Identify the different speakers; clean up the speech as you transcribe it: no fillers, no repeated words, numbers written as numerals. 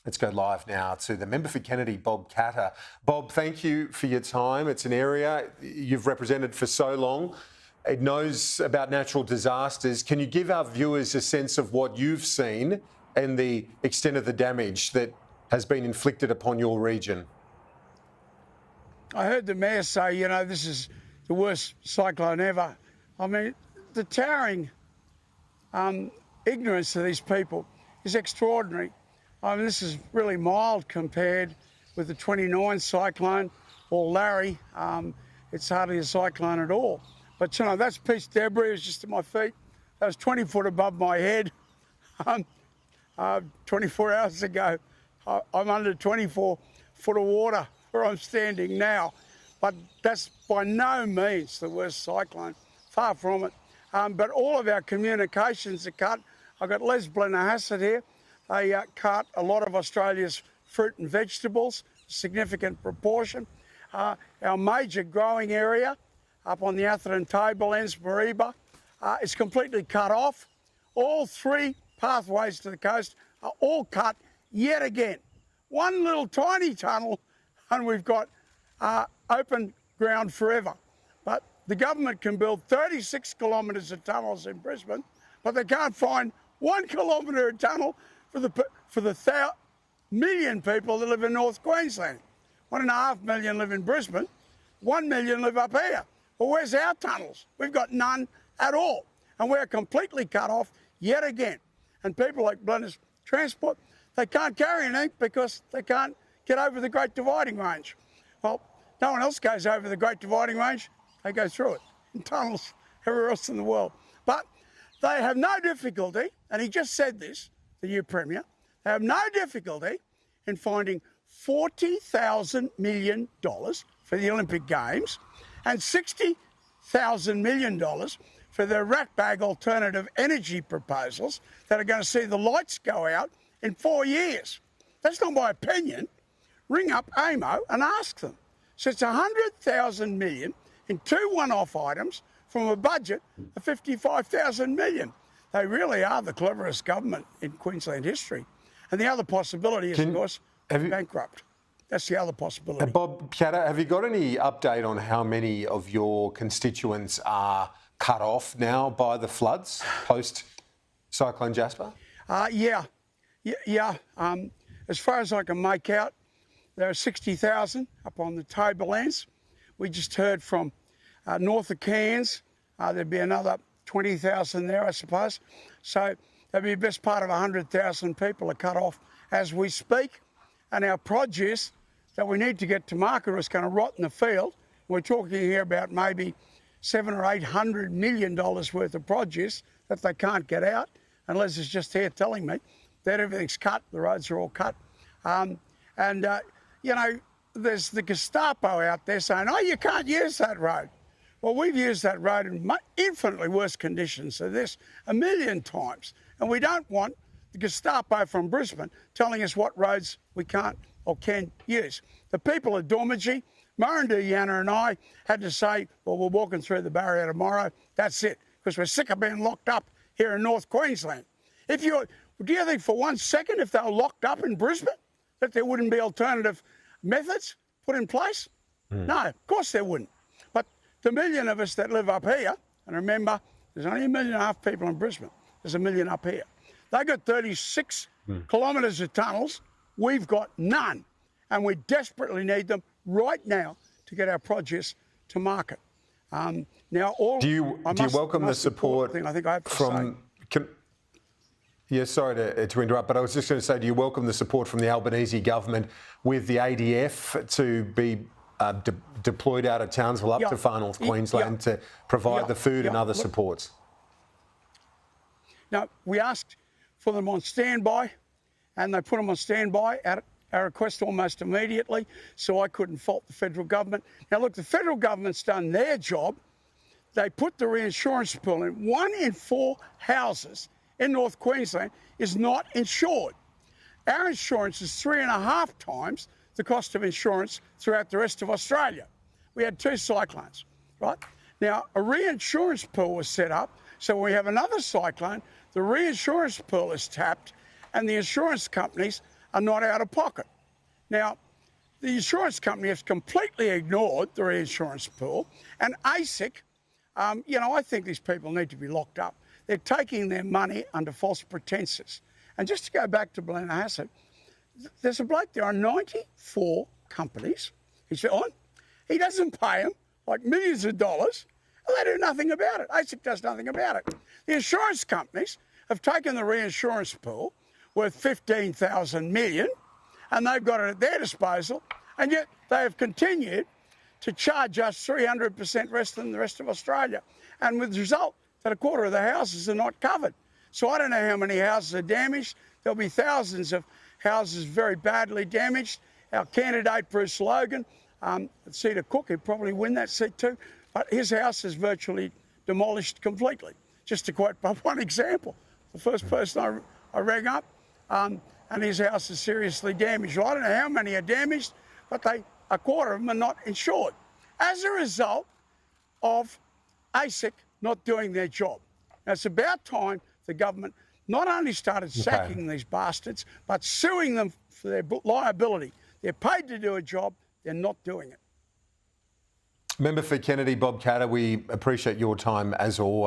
Speaker 1: Let's go live now to the member for Kennedy, Bob Katter. Bob, thank you for your time. It's an area you've represented for so long. It knows about natural disasters. Can you give our viewers a sense of what you've seen and the extent of the damage that has been inflicted upon your region?
Speaker 2: I heard the Mayor say, this is the worst cyclone ever. I mean, the towering ignorance of these people is extraordinary. I mean, this is really mild compared with the 29 cyclone or Larry. It's hardly a cyclone at all. But, that's piece of debris. It was just at my feet. That was 20 foot above my head 24 hours ago. I'm under 24 foot of water where I'm standing now. But that's by no means the worst cyclone. Far from it. But all of our communications are cut. I've got Les Blennerhassett here. They cut a lot of Australia's fruit and vegetables, a significant proportion. Our major growing area up on the Atherton Tablelands, Mareeba, is completely cut off. All three pathways to the coast are all cut yet again. One little tiny tunnel and we've got open ground forever. But the government can build 36 kilometres of tunnels in Brisbane, but they can't find 1 kilometre of tunnel for the million people that live in North Queensland. 1.5 million live in Brisbane, 1 million live up here. Well, where's our tunnels? We've got none at all. And we're completely cut off yet again. And people like Blenner's Transport, they can't carry anything because they can't get over the Great Dividing Range. Well, no one else goes over the Great Dividing Range. They go through it in tunnels everywhere else in the world. But they have no difficulty, and he just said this, the new Premier, they have no difficulty in finding $40,000 million for the Olympic Games and $60,000 million for their ratbag alternative energy proposals that are going to see the lights go out in 4 years. That's not my opinion. Ring up AEMO and ask them. So it's $100,000 million in two one-off items from a budget of $55,000 million. They really are the cleverest government in Queensland history. And the other possibility is, of course, bankrupt. That's the other possibility.
Speaker 1: Bob Katter, have you got any update on how many of your constituents are cut off now by the floods post-Cyclone Jasper?
Speaker 2: Yeah. As far as I can make out, there are 60,000 up on the Tablelands. We just heard from north of Cairns. There'd be another 20,000 there, I suppose. So there'd be the best part of 100,000 people are cut off as we speak. And our produce that we need to get to market is going to rot in the field. We're talking here about maybe $700 or $800 million worth of produce that they can't get out. And Les is just here telling me that everything's cut, the roads are all cut. There's the Gestapo out there saying, oh, you can't use that road. Well, we've used that road in infinitely worse conditions than this 1 million times. And we don't want the Gestapo from Brisbane telling us what roads we can't or can use. The people of Dormagee, Murrindoo Yanna and I had to say, well, we're walking through the barrier tomorrow. That's it, because we're sick of being locked up here in North Queensland. Do you think for 1 second if they were locked up in Brisbane that there wouldn't be alternative methods put in place? No, of course there wouldn't. But the million of us that live up here, and remember, there's only 1.5 million people in Brisbane. There's 1 million up here. They got 36 kilometres of tunnels. We've got none. And we desperately need them right now to get our produce to market. Do you welcome the support
Speaker 1: from... sorry to interrupt, but I was just going to say, do you welcome the support from the Albanese government with the ADF to be deployed out of Townsville up to far north Queensland to provide the food and other supports?
Speaker 2: Now, we asked for them on standby, and they put them on standby at our request almost immediately, so I couldn't fault the federal government. Now, look, the federal government's done their job. They put the reinsurance pool in. 1 in 4 houses in North Queensland is not insured. Our insurance is 3.5 times the cost of insurance throughout the rest of Australia. We had 2 cyclones, right? Now, a reinsurance pool was set up, so when we have another cyclone, the reinsurance pool is tapped, and the insurance companies are not out of pocket. Now, the insurance company has completely ignored the reinsurance pool, and ASIC, I think these people need to be locked up. They're taking their money under false pretences. And just to go back to Blennerhassett, there's a bloke there on 94 companies he's on. He doesn't pay them like millions of dollars, and they do nothing about it. ASIC does nothing about it. The insurance companies have taken the reinsurance pool worth $15,000 million, and they've got it at their disposal, and yet they have continued to charge us 300% less than the rest of Australia. And with the result that a quarter of the houses are not covered. So I don't know how many houses are damaged. There'll be thousands of houses very badly damaged. Our candidate, Bruce Logan, Cedar Cook, he'd probably win that seat too, but his house is virtually demolished completely. Just to quote one example, the first person I rang up, and his house is seriously damaged. Well, I don't know how many are damaged, but a quarter of them are not insured as a result of ASIC not doing their job. Now, it's about time the government not only started sacking these bastards, but suing them for their liability. They're paid to do a job, they're not doing it.
Speaker 1: Member for Kennedy, Bob Katter, we appreciate your time as always.